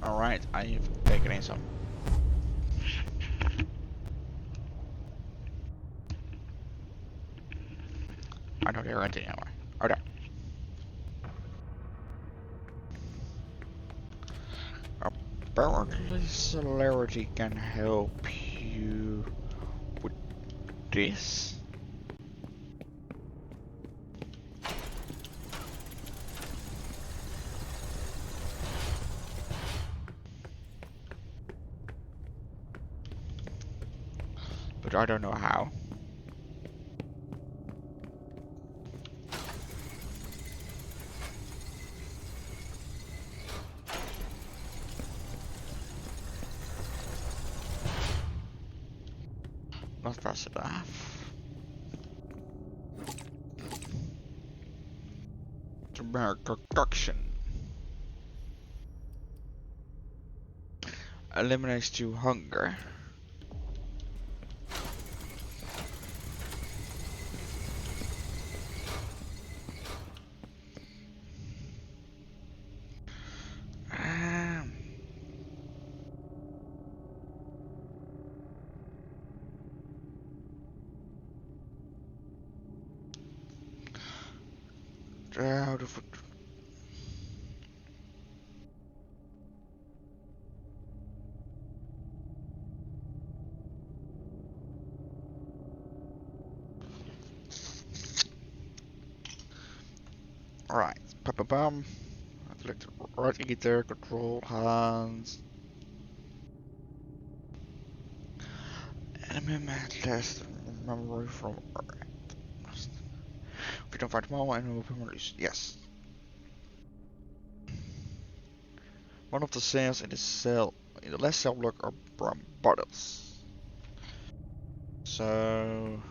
Alright, I've taken in some. I don't hear anything anymore. Oh, there. Apparently celerity can help you with this. But I don't know how. Not fast enough. To make concoction. Eliminates 2 hunger. How the foot. Alright, papa bum. Select right guitar, control, hands. Enemy man test memory from Earth. If you don't find them all, enemy will be released. Yes. One of the cells in the last cell block are brown bottles. So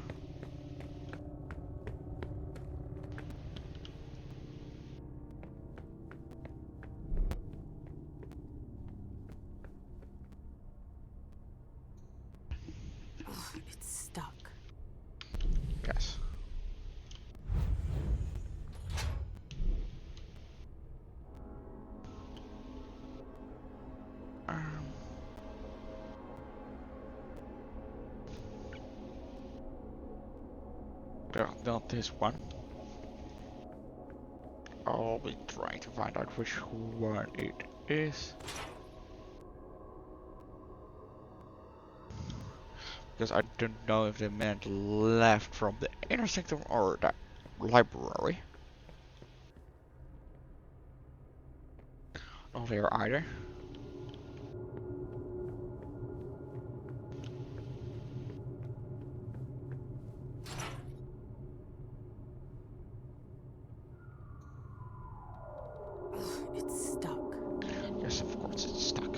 It's stuck. yes. Not this one. I'll be trying to find out which one it is. Because I don't know if they meant left from the inner sector or the library. Not there either. It's stuck. Yes, of course it's stuck.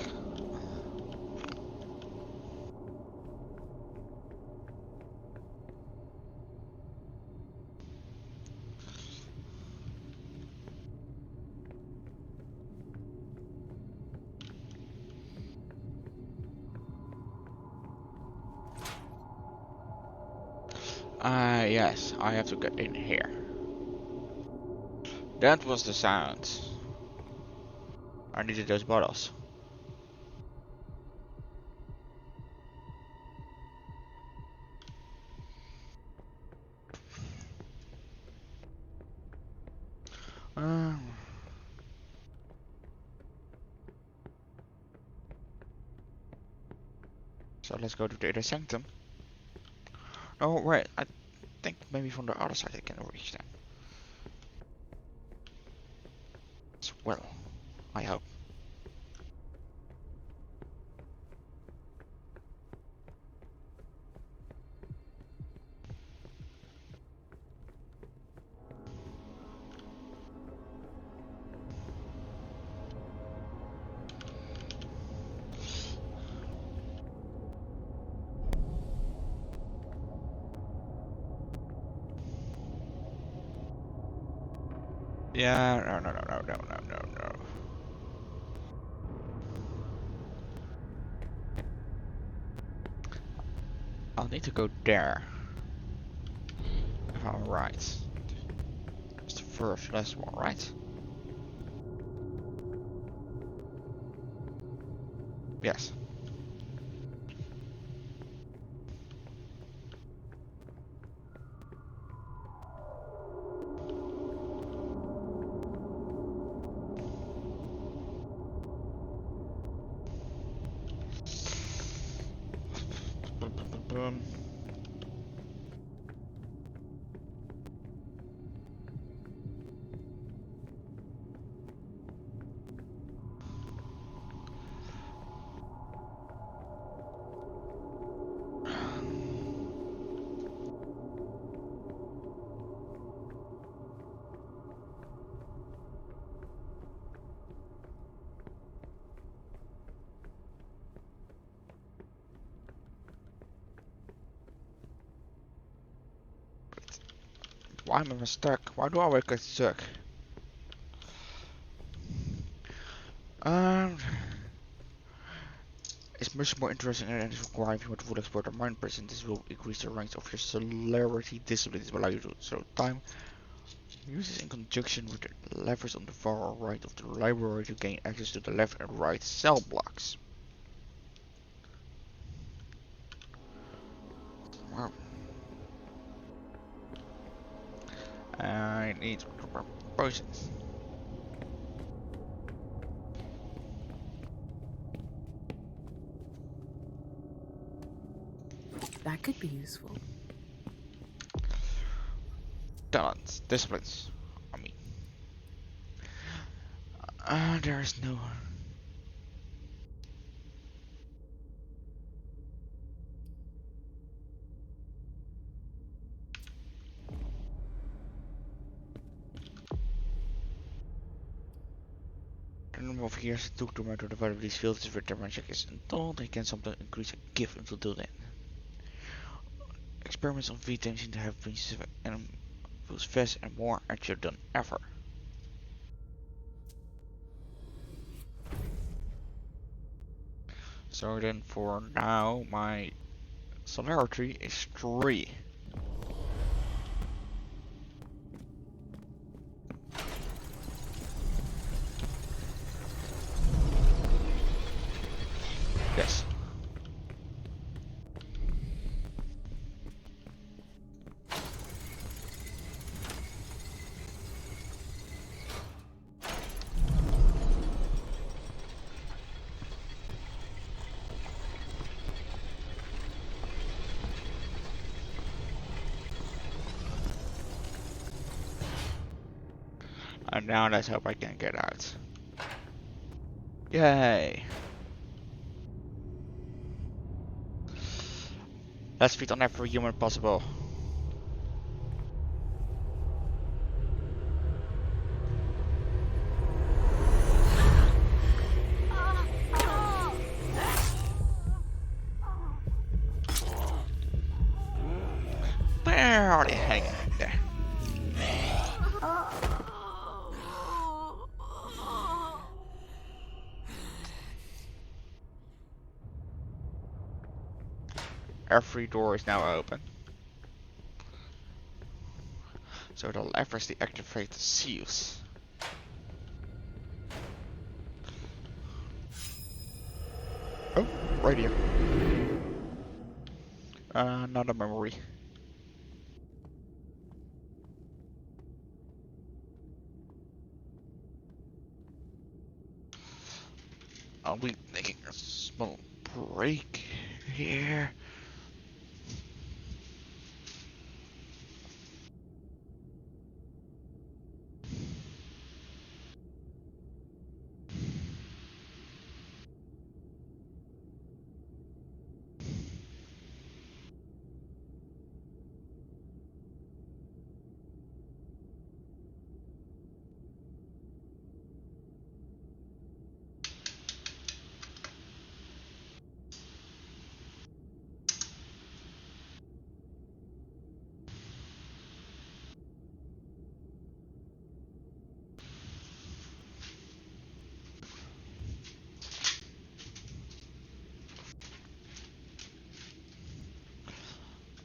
Yes, I have to get in here. That was the sound. I needed those bottles. So let's go to the inner sanctum. Oh, wait, I think maybe from the other side I can reach them. As well, I hope. Yeah, no. I'll need to go there. If I'm right. It's the first last one, right? Yes. Boom. Why am I stuck? Why do I always get stuck? Um, it's much more interesting and it's requiring what full explorer mind present. This will increase the ranks of your celerity disciplines, allow you to slow time. Use this in conjunction with the levers on the far right of the library to gain access to the left and right cell blocks. Wow. I need potions. That could be useful. Talents, disciplines. I mean, there's no. The number of years it took to develop these fields is with their magic is until they can sometimes increase a gift until then. Experiments on V-Time seem to have been and feels fast and more accurate than ever. So then for now my celerity is 3. Yes. And now let's hope I can get out. Yay! Let's feed on every human possible. Barely hanging in there. Every door is now open. So the levers to activate the seals. Oh, radio. Not a memory. I'll be taking a small break here.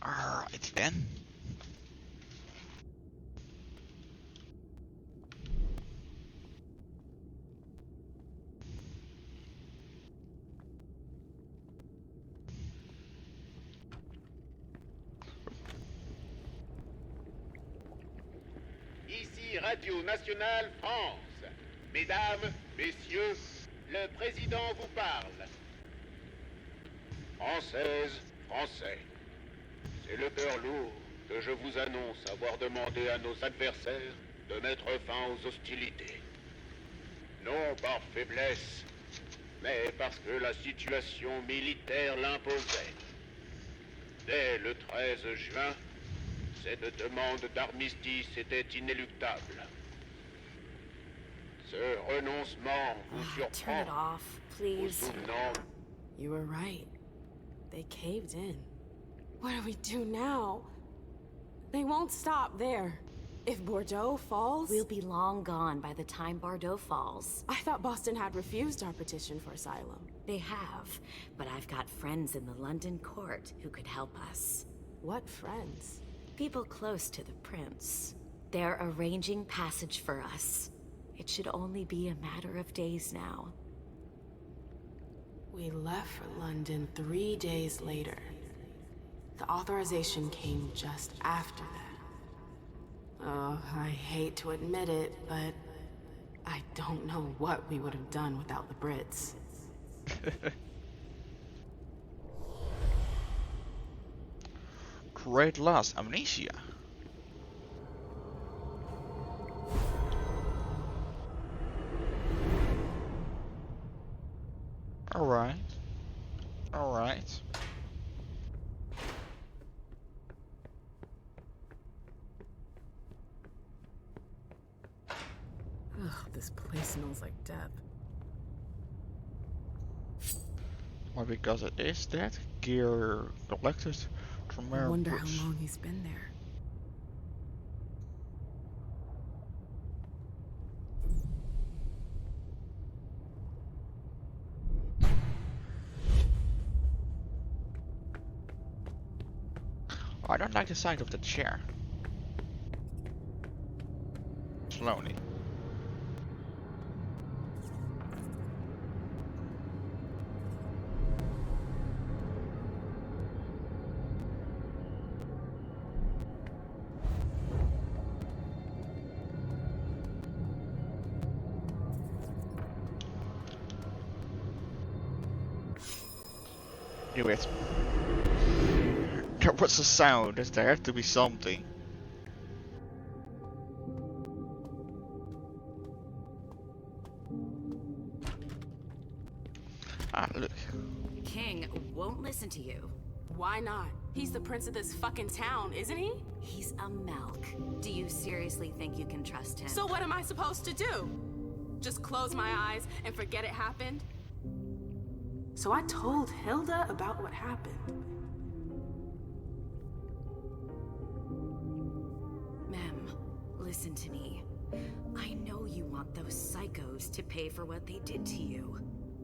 Alright then. ici Radio Nationale France. Mesdames, messieurs, le président vous parle. Françaises, Français, c'est le cœur lourd que je vous annonce avoir demandé à nos adversaires de mettre fin aux hostilités. Non par faiblesse, mais parce que la situation militaire l'imposait. Dès le 13 juin, cette demande d'armistice était inéluctable. Ce renoncement vous Turn surprend, it off, vous please. souvenant. You were right. They caved in. What do we do now? They won't stop there. If Bordeaux falls... We'll be long gone by the time Bordeaux falls. I thought Boston had refused our petition for asylum. They have, but I've got friends in the London court who could help us. What friends? People close to the prince. They're arranging passage for us. It should only be a matter of days now. We left for London 3 days later. The authorization came just after that. Oh, I hate to admit it, but I don't know what we would have done without the Brits. Great loss, amnesia. Alright. Alright. Ugh, this place smells like death. Why, because it is that gear collected from I wonder Brits. how long he's been there. I don't like the sight of the chair. Slowly. Knew it. There was a sound, there had to be something. Ah, look. King won't listen to you. Why not? He's the prince of this fucking town, isn't he? He's a Melk. Do you seriously think you can trust him? So what am I supposed to do? Just close my eyes and forget it happened? So I told Hilda about what happened. Mem, listen to me. I know you want those psychos to pay for what they did to you.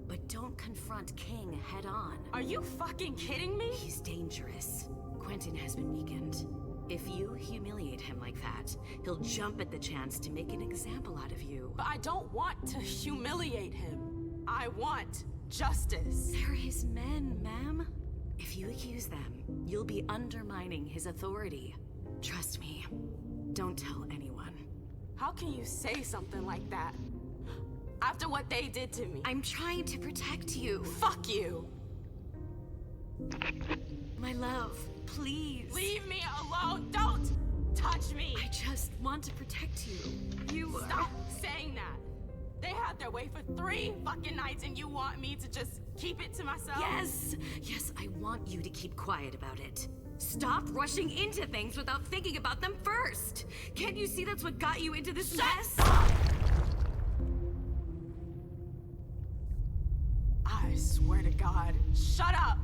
But don't confront King head on. Are you fucking kidding me? He's dangerous. Quentin has been weakened. If you humiliate him like that, he'll jump at the chance to make an example out of you. But I don't want to humiliate him. I want justice. They're his men, ma'am. If you accuse them, you'll be undermining his authority. Trust me. Don't tell anyone. How can you say something like that? After what they did to me. I'm trying to protect you. Fuck you. My love, please. Leave me alone. Don't touch me. I just want to protect you. You Stop saying that. They had their way for 3 fucking nights and you want me to just keep it to myself? Yes! Yes, I want you to keep quiet about it. Stop rushing into things without thinking about them first. Can't you see that's what got you into this mess? I swear to God, shut up!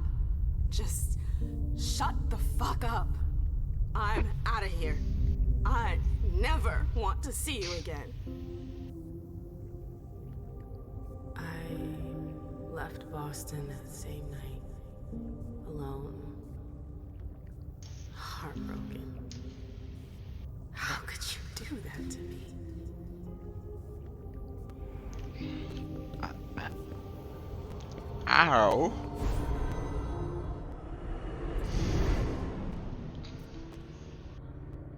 Just shut the fuck up. I'm out of here. I never want to see you again. I left Boston that same night, alone, heartbroken. How could you do that to me? Ow.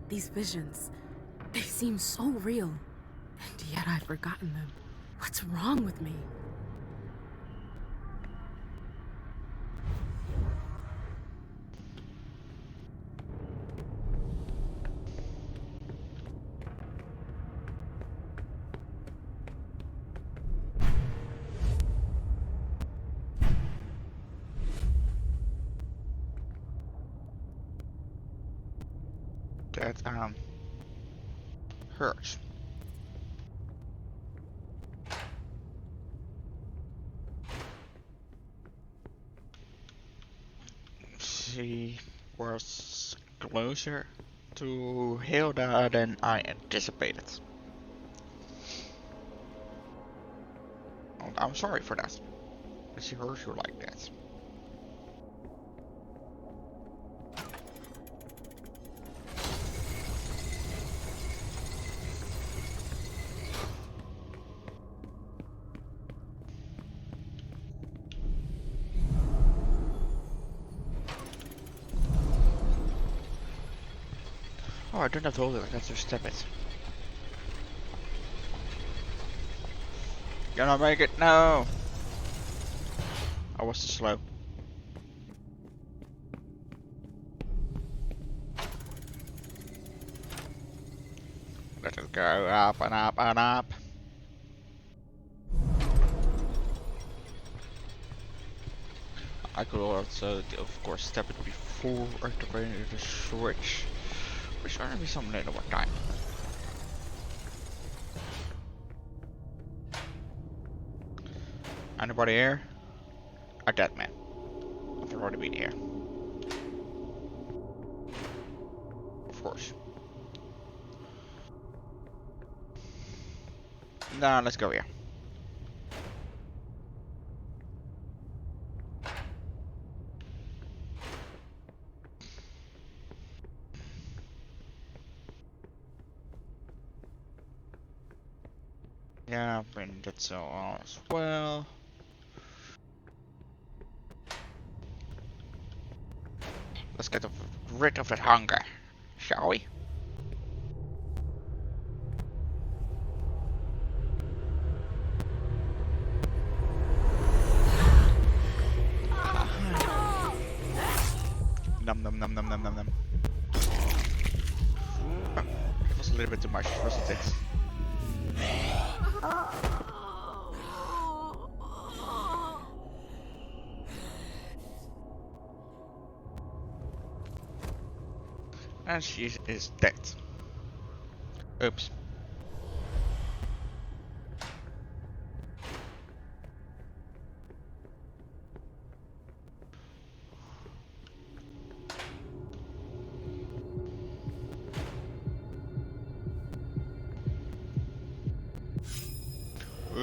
These visions, They seem so real, and yet I've forgotten them. What's wrong with me? That hurts. She was closer to Hilda than I anticipated. And I'm sorry for that. That she hurt you like that. Oh, I don't have to hold it, I can just step it. Gonna make it? No! I was too slow. Let it go up and up and up. I could also, of course, step it before activating the switch. Which gonna be some later more time. Anybody here? A dead man. I've already been here. Of course. Nah, let's go here. Yeah, I've been that so as well. Let's get rid of that hunger, shall we? Num num num num num num num. It was a little bit too much, wasn't it? And she is dead. Oops.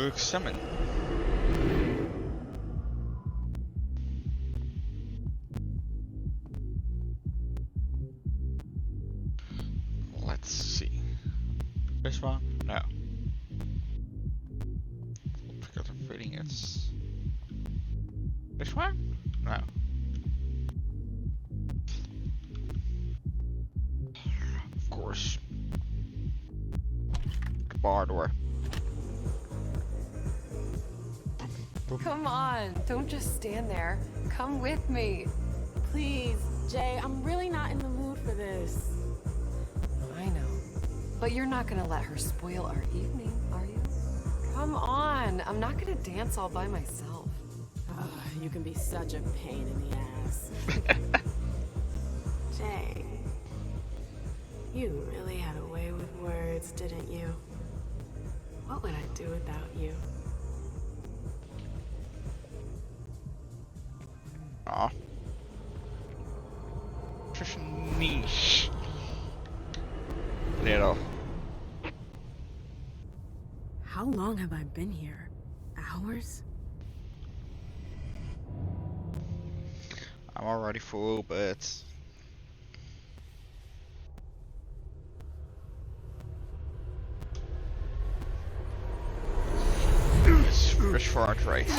Examine. Let's see. This one? No. Because I'm feeling it's... This one? No. Of course. The bar door. Come on, don't just stand there. Come with me. Please, Jay, I'm really not in the mood for this. I know. But you're not gonna let her spoil our evening, are you? Come on, I'm not gonna dance all by myself. Ugh, you can be such a pain in the ass. Jay, you really had a way with words, didn't you? What would I do without you? Aw. Just niche. Little. How long have I been here? Hours? I'm already full, but... Fresh fart rate.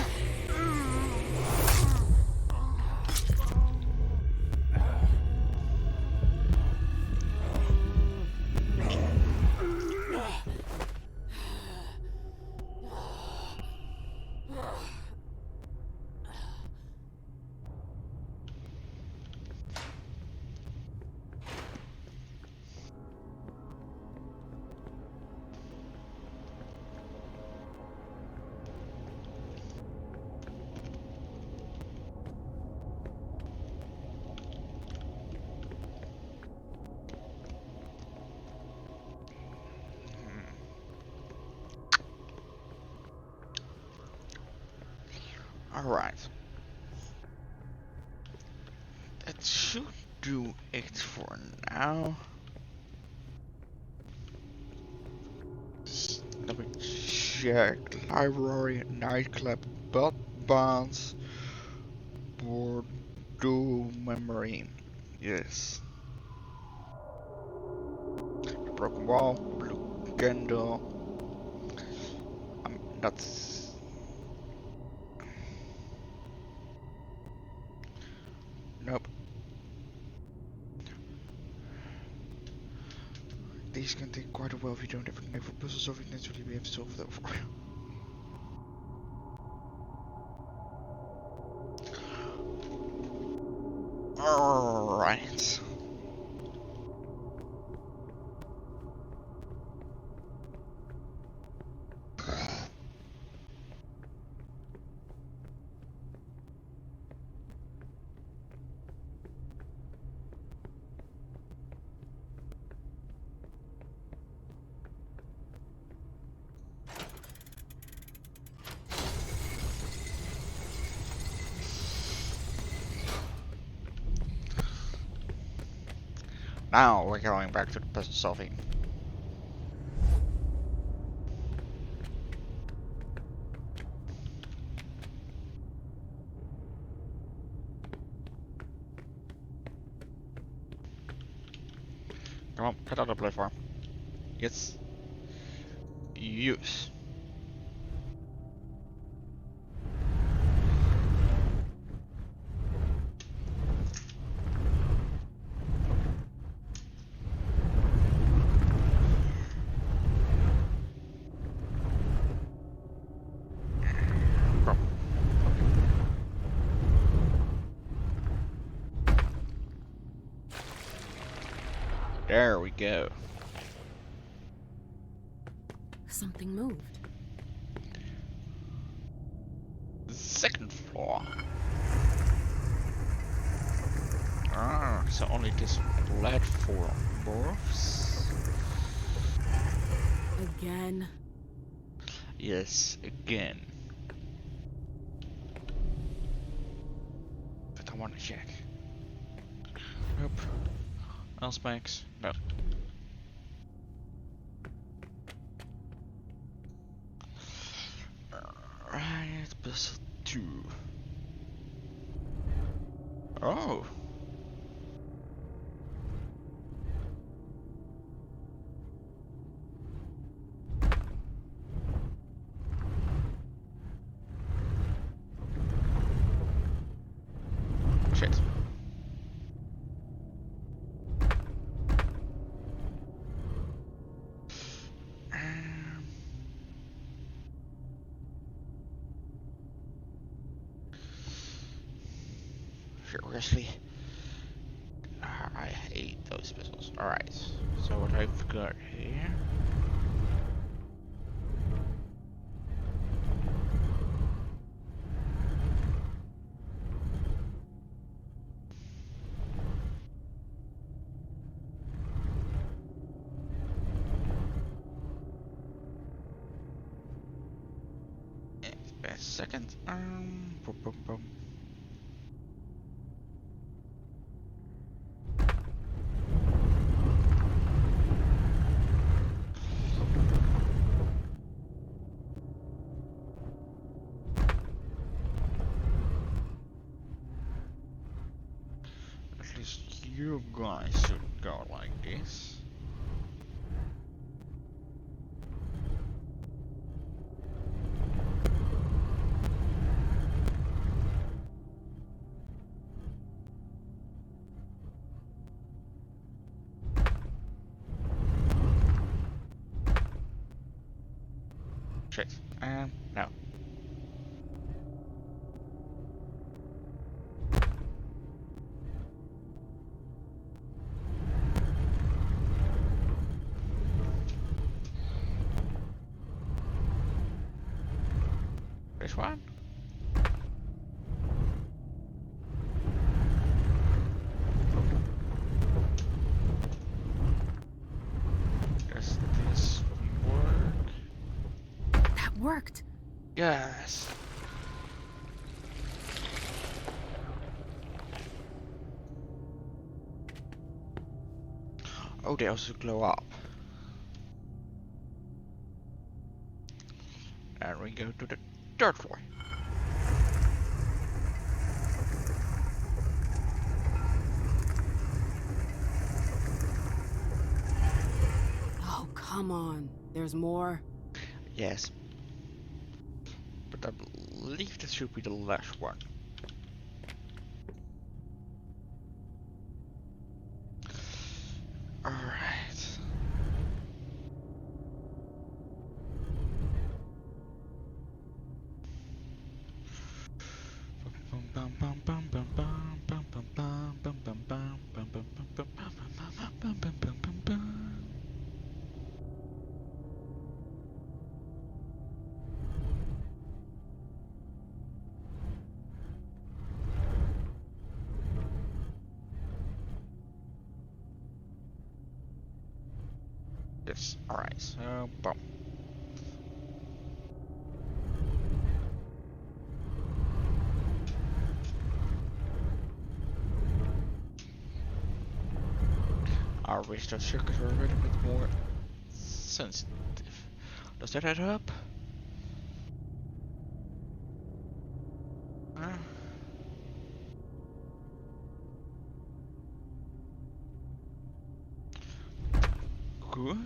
Alright. That should do it for now. Let me check. Library, nightclub, bonds, Bordeaux memory. Yes. The broken wall, blue candle. That's. Nope. These can take quite a while if you don't have a knack for puzzle solving. Naturally, we have solved them for you. Alright. Now we're going back to the puzzle solving. Come on, cut out the platform. Yes. Use. There we go. Something moved. The second floor. Ah, so only this platform moves. Again. Yes, again. But I want to check. Nope. Else max? No. Right, puzzle 2. Oh. Shit. Seriously, I hate those puzzles. Alright, so what I've got here. A second. Boom, boom, boom. At least you guys should go like this. Shit. No. This one? Does this work? That worked. Yes. Oh, they also glow up. And we go to the third floor. Oh, come on. There's more? Yes. But I believe this should be the last one. Alright. Yes, alright, so boom. I wish those circuits were a little bit more sensitive. Does that add up? Good.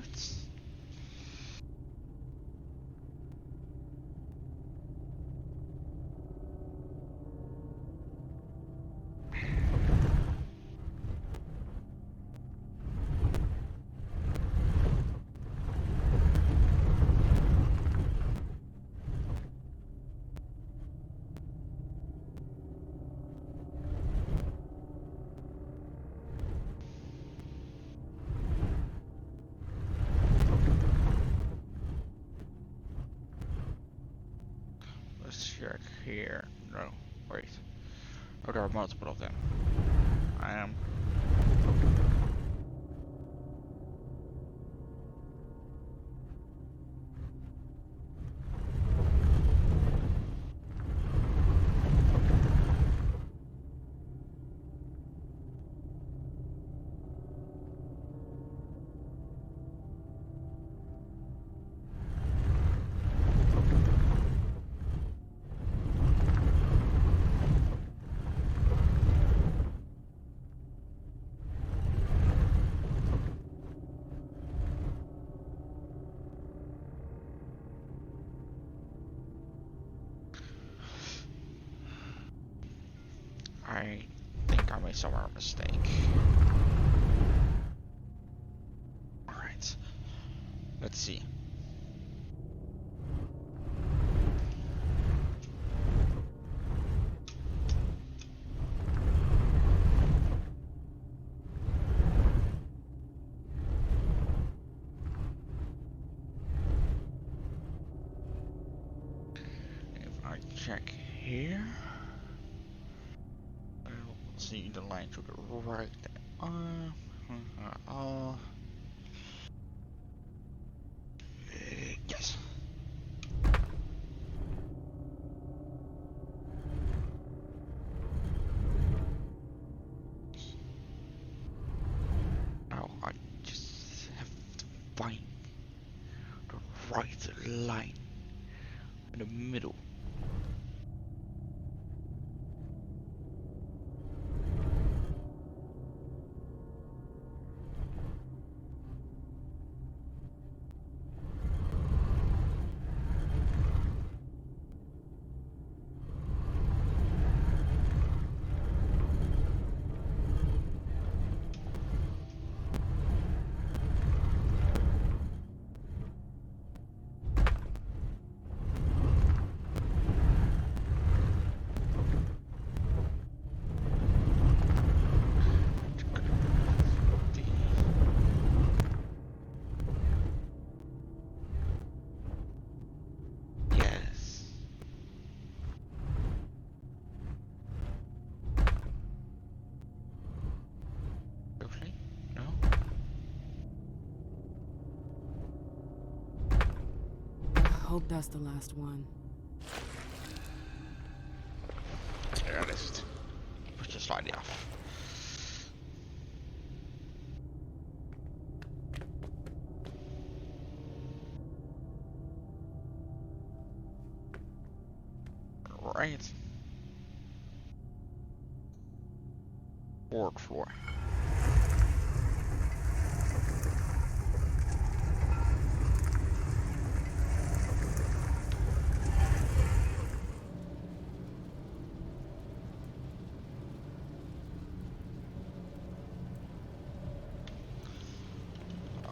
Let's check here. No, wait. Oh, there are multiple of them. I am. I think I made some mistake. Alright. Let's see. If I check here, I will see the line to the right. Yes. Now I just have to find the right line in the middle. Hope that's the last one. Yeah, let's push it slightly off. Alright. 4th floor.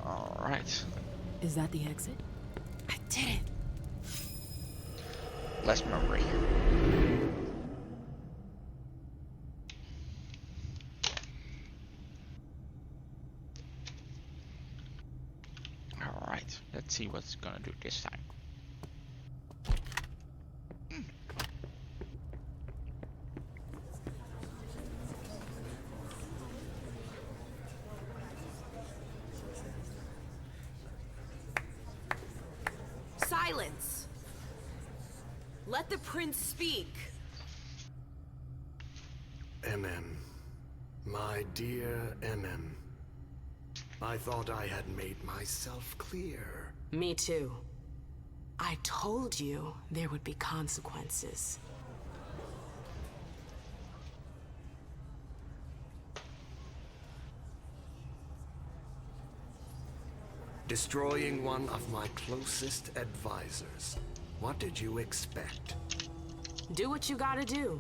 Alright. Is that the exit? I did it! Less memory. Alright, let's see what's gonna do this time. Silence! Let the prince speak. My dear I thought I had made myself clear. Me too. I told you there would be consequences. Destroying one of my closest advisors. What did you expect? Do what you gotta do.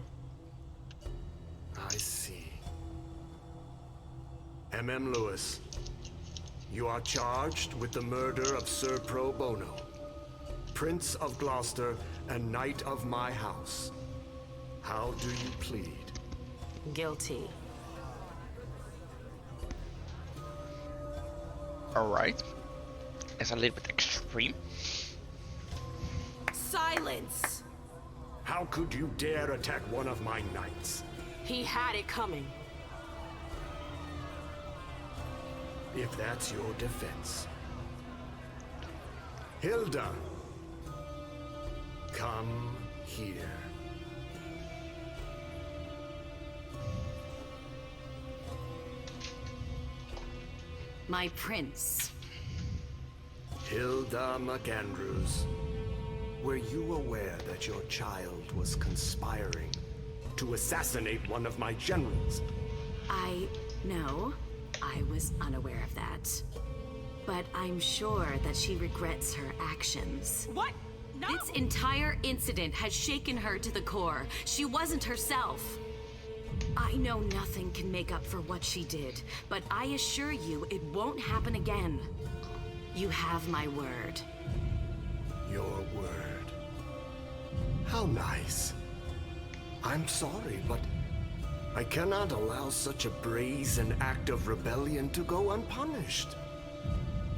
I see. Lewis, you are charged with the murder of Sir Pro Bono, Prince of Gloucester and Knight of my house. How do you plead? Guilty. Alright. That's a little bit extreme. Silence! How could you dare attack one of my knights? He had it coming. If that's your defense. Hilda! Come here. My prince. Hilda McAndrews, were you aware that your child was conspiring to assassinate one of my generals? No, I was unaware of that. But I'm sure that she regrets her actions. What? No! This entire incident has shaken her to the core. She wasn't herself. I know nothing can make up for what she did, but I assure you it won't happen again. You have my word. Your word. How nice. I'm sorry, but I cannot allow such a brazen act of rebellion to go unpunished.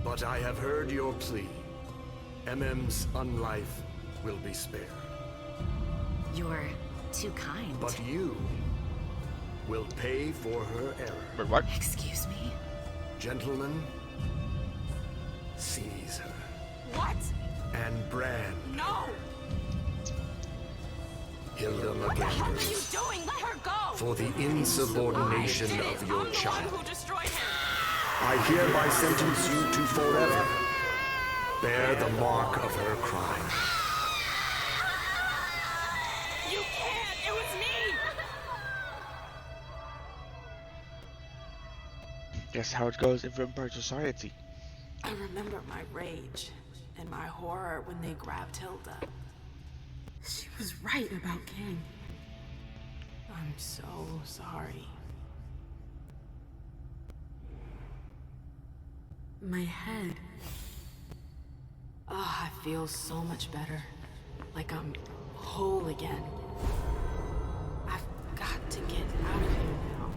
But I have heard your plea. MM's unlife will be spared. You're too kind. But you will pay for her error. But what? Excuse me? Gentlemen, seize her. What? And brand No! Hilda What the hell are you McAndrews doing? Let her go! for the insubordination I did of it. your I'm the child. one who destroyed him. I hereby sentence you to forever. Bear the mark of her crime. You can't! It was me! That's how it goes in vampire society. I remember my rage and my horror when they grabbed Hilda. She was right about King. I'm so sorry. My head. I feel so much better. Like I'm whole again. I've got to get out of here now.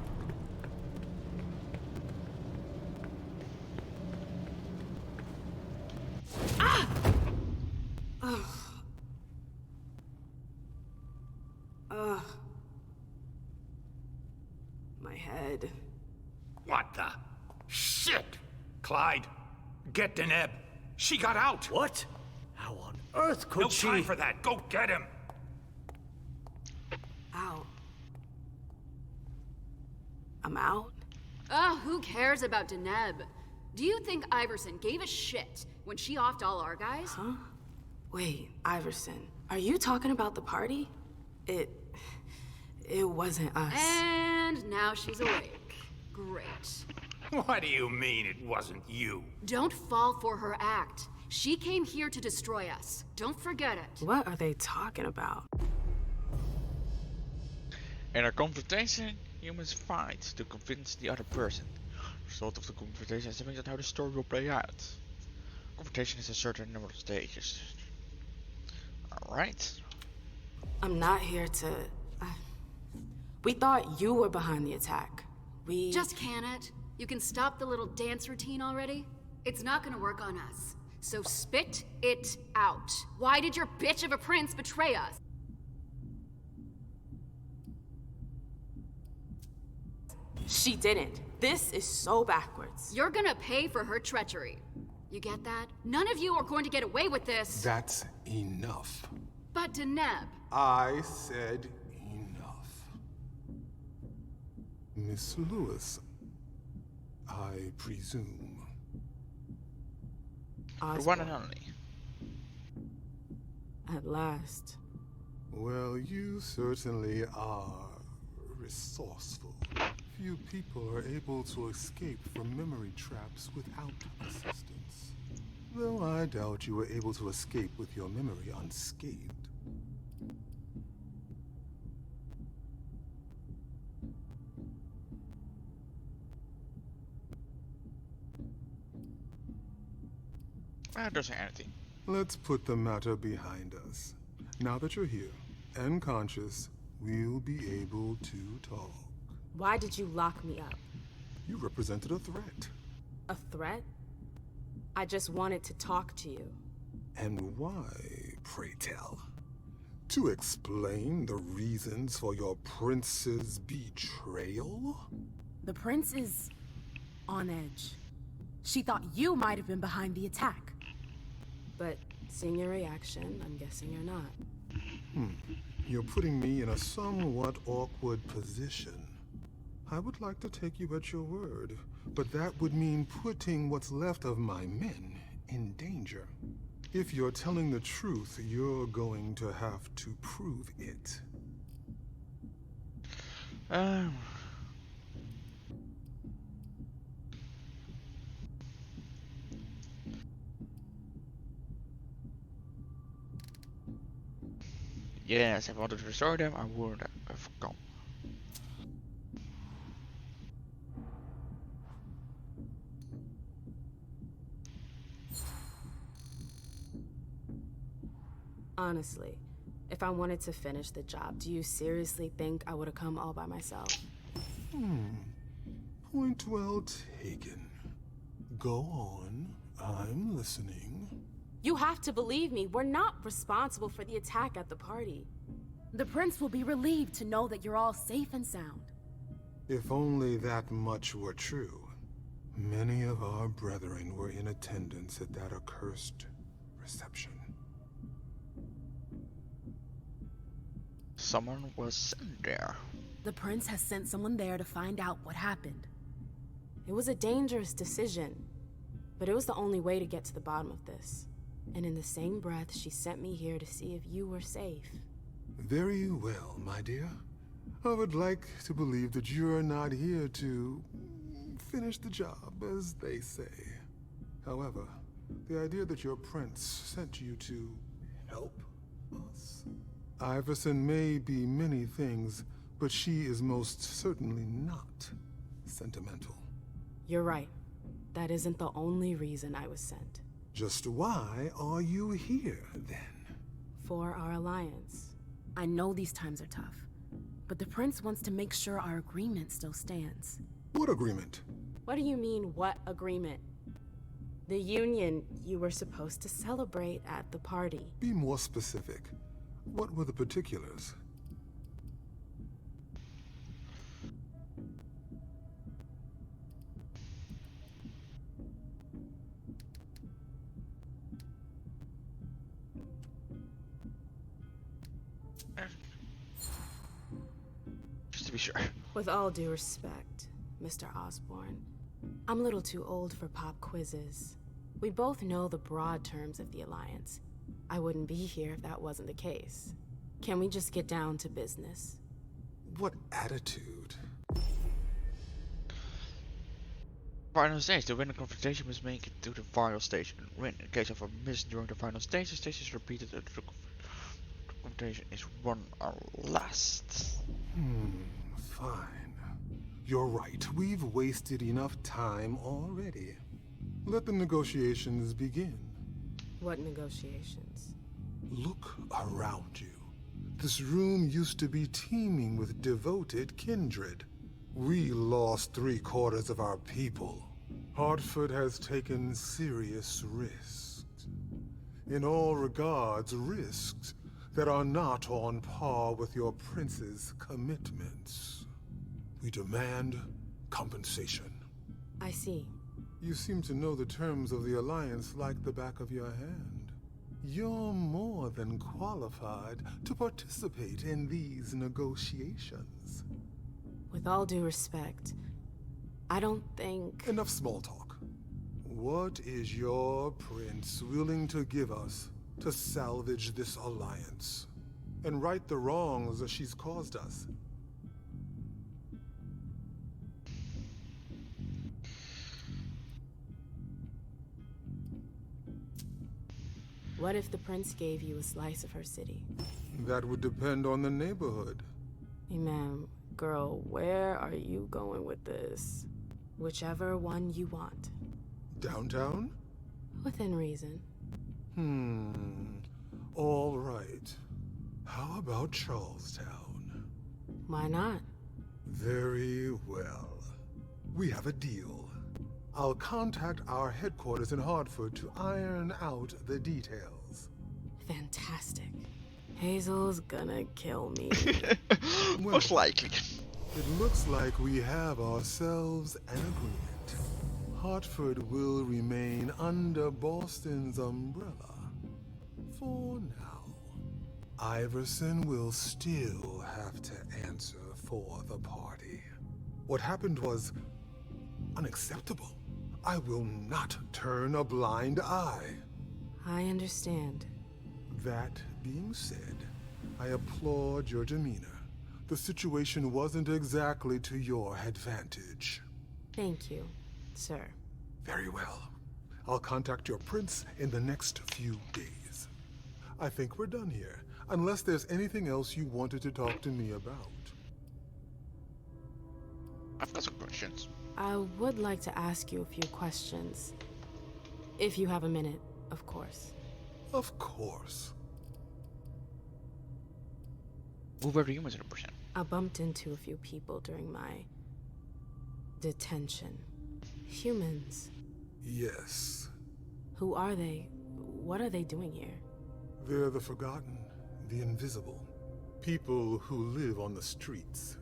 My head. What the? Shit! Clyde, get Deneb. She got out! What? How on earth could No she? time for that. Go get him! Out. I'm out? Ugh, who cares about Deneb? Do you think Iverson gave a shit when she offed all our guys? Huh? Wait, Iverson, are you talking about the party? It wasn't us. And now she's awake. Great. What do you mean it wasn't you? Don't fall for her act. She came here to destroy us. Don't forget it. What are they talking about? In a confrontation, humans fight to convince the other person. The result of the confrontation is depends on how the story will play out. Confrontation is a certain number of stages. Alright. I'm not here to... We thought you were behind the attack. Just can it? You can stop the little dance routine already? It's not gonna work on us. So spit it out. Why did your bitch of a prince betray us? She didn't. This is so backwards. You're gonna pay for her treachery. You get that? None of you are going to get away with this. That's enough. But Deneb. I said enough. Miss Lewis, I presume. The one and only. At last. Well, you certainly are resourceful. Few people are able to escape from memory traps without assistance. Though I doubt you were able to escape with your memory unscathed. That doesn't say anything. Let's put the matter behind us. Now that you're here and conscious, we'll be able to talk. Why did you lock me up? You represented a threat. A threat? I just wanted to talk to you. And why, pray tell? To explain the reasons for your prince's betrayal? The prince is on edge. She thought you might have been behind the attack. But seeing your reaction, I'm guessing you're not. You're putting me in a somewhat awkward position. I would like to take you at your word, but that would mean putting what's left of my men in danger. If you're telling the truth, you're going to have to prove it. Yes, if I wanted to restore them, I would have come. Honestly, if I wanted to finish the job, do you seriously think I would have come all by myself? Point well taken. Go on. I'm listening. You have to believe me. We're not responsible for the attack at the party. The prince will be relieved to know that you're all safe and sound. If only that much were true. Many of our brethren were in attendance at that accursed reception. Someone was sent there. The prince has sent someone there to find out what happened. It was a dangerous decision, but it was the only way to get to the bottom of this. And in the same breath, she sent me here to see if you were safe. Very well, my dear. I would like to believe that you're not here to finish the job, as they say. However, the idea that your prince sent you to help us. Iverson may be many things, but she is most certainly not sentimental. You're right. That isn't the only reason I was sent. Just why are you here, then? For our alliance. I know these times are tough, but the prince wants to make sure our agreement still stands. What agreement? What do you mean, what agreement? The union you were supposed to celebrate at the party. Be more specific. What were the particulars? Just to be sure. With all due respect, Mr. Osborne, I'm a little too old for pop quizzes. We both know the broad terms of the Alliance. I wouldn't be here if that wasn't the case. Can we just get down to business? What attitude? Final stage. The winner confrontation must make it to the final stage. In case of a miss during the final stage, the stage is repeated and the confrontation is won or lost. Fine. You're right. We've wasted enough time already. Let the negotiations begin. What negotiations? Look around you. This room used to be teeming with devoted kindred. We lost 3/4 of our people. Hartford has taken serious risks. In all regards, risks that are not on par with your prince's commitments. We demand compensation. I see. You seem to know the terms of the alliance like the back of your hand. You're more than qualified to participate in these negotiations. With all due respect, I don't think... Enough small talk. What is your prince willing to give us to salvage this alliance and right the wrongs that she's caused us? What if the prince gave you a slice of her city? That would depend on the neighborhood. Hey, ma'am, girl, where are you going with this? Whichever one you want. Downtown? Within reason. All right. How about Charlestown? Why not? Very well. We have a deal. I'll contact our headquarters in Hartford to iron out the details. Fantastic. Hazel's gonna kill me. Well, Most likely. it looks like we have ourselves an agreement. Hartford will remain under Boston's umbrella for now. Iverson will still have to answer for the party. What happened was unacceptable. I will not turn a blind eye. I understand. That being said, I applaud your demeanor. The situation wasn't exactly to your advantage. Thank you, sir. Very well. I'll contact your prince in the next few days. I think we're done here, unless there's anything else you wanted to talk to me about. I've got some questions. I would like to ask you a few questions. If you have a minute, of course. Of course. Who were the humans in the percent? I bumped into a few people during my detention. Humans. Yes. Who are they? What are they doing here? They're the forgotten, the invisible. People who live on the streets.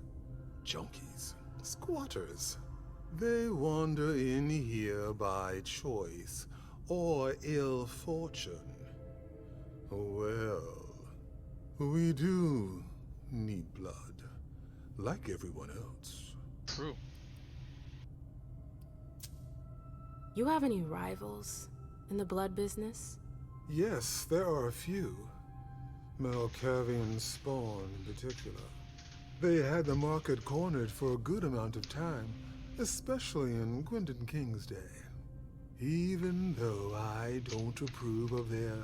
Junkies. Squatters. They wander in here by choice or ill fortune. Well, we do need blood, like everyone else. True. You have any rivals in the blood business? Yes, there are a few. Malkavian Spawn in particular. They had the market cornered for a good amount of time, especially in Gwendon King's day. Even though I don't approve of their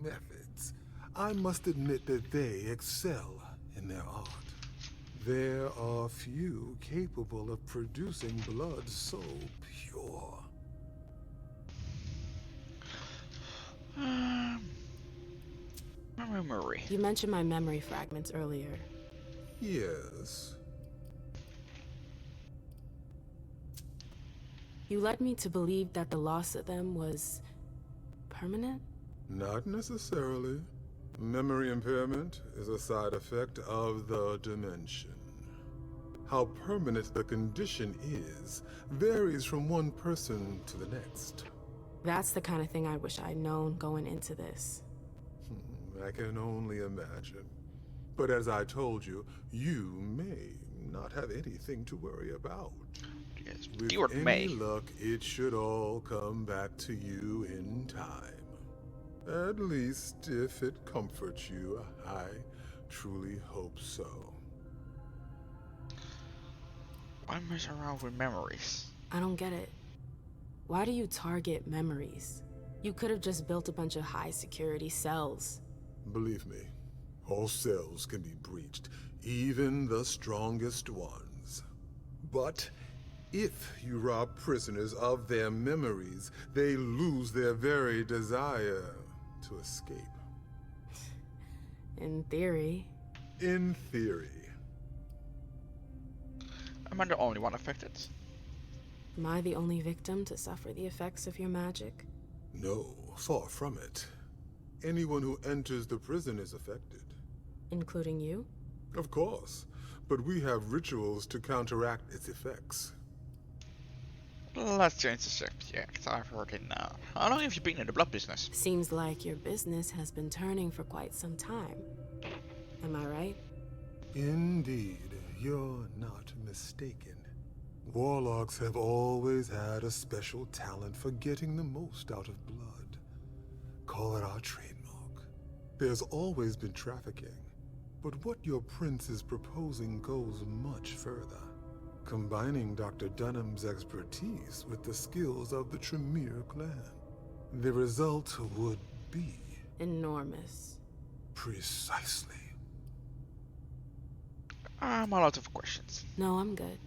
methods, I must admit that they excel in their art. There are few capable of producing blood so pure. My memory. You mentioned my memory fragments earlier. Yes. You led me to believe that the loss of them was permanent? Not necessarily. Memory impairment is a side effect of the dimension. How permanent the condition is varies from one person to the next. That's the kind of thing I wish I'd known going into this. I can only imagine. But as I told you, you may not have anything to worry about. Yes, With keyword any may. luck, it should all come back to you in time. At least, if it comforts you, I truly hope so. Why mess around with memories? I don't get it. Why do you target memories? You could have just built a bunch of high-security cells. Believe me, all cells can be breached, even the strongest ones. But if you rob prisoners of their memories, they lose their very desire to escape. In theory. In theory. Am I the only one affected? Am I the only victim to suffer the effects of your magic? No, far from it. Anyone who enters the prison is affected. Including you? Of course, but we have rituals to counteract its effects. Let's change the subject. I've heard enough. How long have you been in the blood business? Seems like your business has been turning for quite some time. Am I right? Indeed, you're not mistaken. Warlocks have always had a special talent for getting the most out of blood. Call it our trademark. There's always been trafficking, but what your prince is proposing goes much further. Combining Dr. Dunham's expertise with the skills of the Tremere clan. The result would be... enormous. Precisely. I'm a lot of questions. No, I'm good.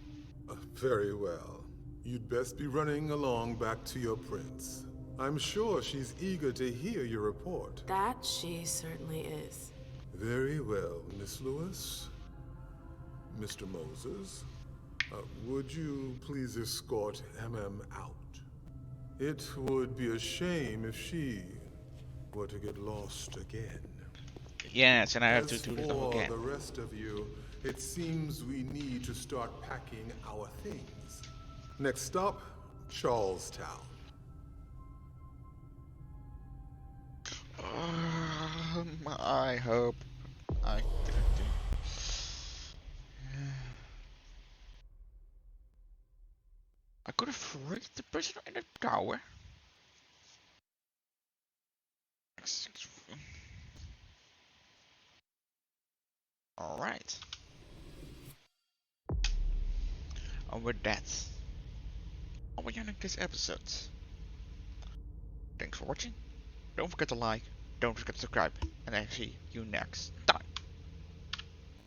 Very well. You'd best be running along back to your prince. I'm sure she's eager to hear your report. That she certainly is. Very well, Miss Lewis. Mr. Moses, would you please escort MM out? It would be a shame if she were to get lost again. Yes, and I have to do this all again. As for the rest of you, it seems we need to start packing our things. Next stop, Charlestown. I hope I didn't do. I could have raised the prisoner in the tower. Alright. And with that, I'll be ending this episode. Thanks for watching. Don't forget to like, don't forget to subscribe, and I'll see you next